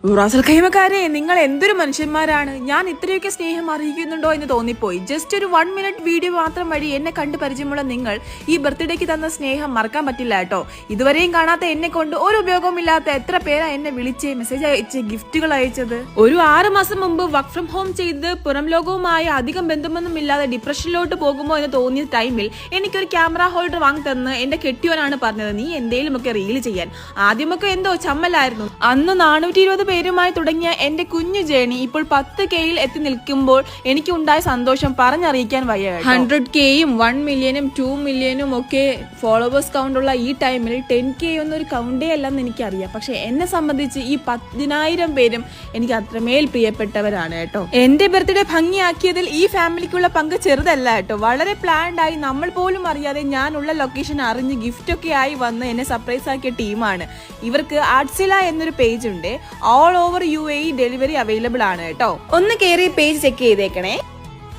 Ras al ഖൈമക്കാരെ, നിങ്ങൾ എന്തൊരു മനുഷ്യന്മാരാണ്. ഞാൻ ഇത്രയൊക്കെ സ്നേഹം അറിയിക്കുന്നുണ്ടോ എന്ന് തോന്നിപ്പോയി. ജസ്റ്റ് ഒരു 1 മിനിറ്റ് വീഡിയോ മാത്രം വഴി എന്നെ കണ്ട് പരിചയമുള്ള നിങ്ങൾ ഈ ബർത്ത്ഡേക്ക് തന്ന സ്നേഹം മറക്കാൻ പറ്റില്ല കേട്ടോ. ഇതുവരെയും കാണാത്ത എന്നെ കൊണ്ട് ഒരു ഉപയോഗമില്ലാത്ത എത്ര പേരാ എന്നെ വിളിച്ച് മെസ്സേജ് അയച്ച് ഗിഫ്റ്റുകൾ അയച്ചത്. ഒരു 6 മാസം മുമ്പ് വർക്ക് ഫ്രം ഹോം ചെയ്ത് പുറം ലോകവുമായി അധികം ബന്ധമൊന്നും ഇല്ലാതെ ഡിപ്രഷനിലോട്ട് പോകുമോ എന്ന് തോന്നിയ ടൈമിൽ എനിക്കൊരു ക്യാമറ ഹോൾഡർ വാങ്ങി തന്ന് എന്റെ കെട്ടിയോനാണ് പറഞ്ഞത്, നീ എന്തേലുമൊക്കെ റീൽ ചെയ്യാൻ. ആദ്യമൊക്കെ എന്തോ ചമ്മലായിരുന്നു. അന്ന് 420 പേരുമായി തുടങ്ങിയ എന്റെ കുഞ്ഞു ജേണി ഇപ്പോൾ 10Kയിൽ എത്തി നിൽക്കുമ്പോൾ എനിക്ക് ഉണ്ടായ സന്തോഷം പറഞ്ഞറിയിക്കാൻ വയ്യ. 100Kയും 1 മില്യനും 2 മില്യനും ഒക്കെ ഫോളോവേഴ്സ് കൗണ്ട് ഉള്ള ഈ ടൈമിൽ 10K ഒന്നൊരു കൗണ്ടേ അല്ലെന്ന് എനിക്കറിയാം. പക്ഷെ എന്നെ സംബന്ധിച്ച് ഈ 10,000 പേരും എനിക്ക് അത്രമേൽ പ്രിയപ്പെട്ടവരാണ് കേട്ടോ. എന്റെ ബർത്ത്ഡേ ഭംഗിയാക്കിയതിൽ ഈ ഫാമിലിക്കുള്ള പങ്ക് ചെറുതല്ല കേട്ടോ. വളരെ പ്ലാൻഡ് ആയി നമ്മൾ പോലും അറിയാതെ ഞാനുള്ള ലൊക്കേഷൻ അറിഞ്ഞ് ഗിഫ്റ്റ് ഒക്കെ ആയി വന്ന് എന്നെ സർപ്രൈസ് ആക്കിയ ടീമാണ്. ഇവർക്ക് ആർട്സില എന്നൊരു പേജ് ഉണ്ട്. All over UAE delivery available ആണ് കേട്ടോ. ഒന്ന് കയറി പേജ് ചെക്ക് ചെയ്തേക്കണേ.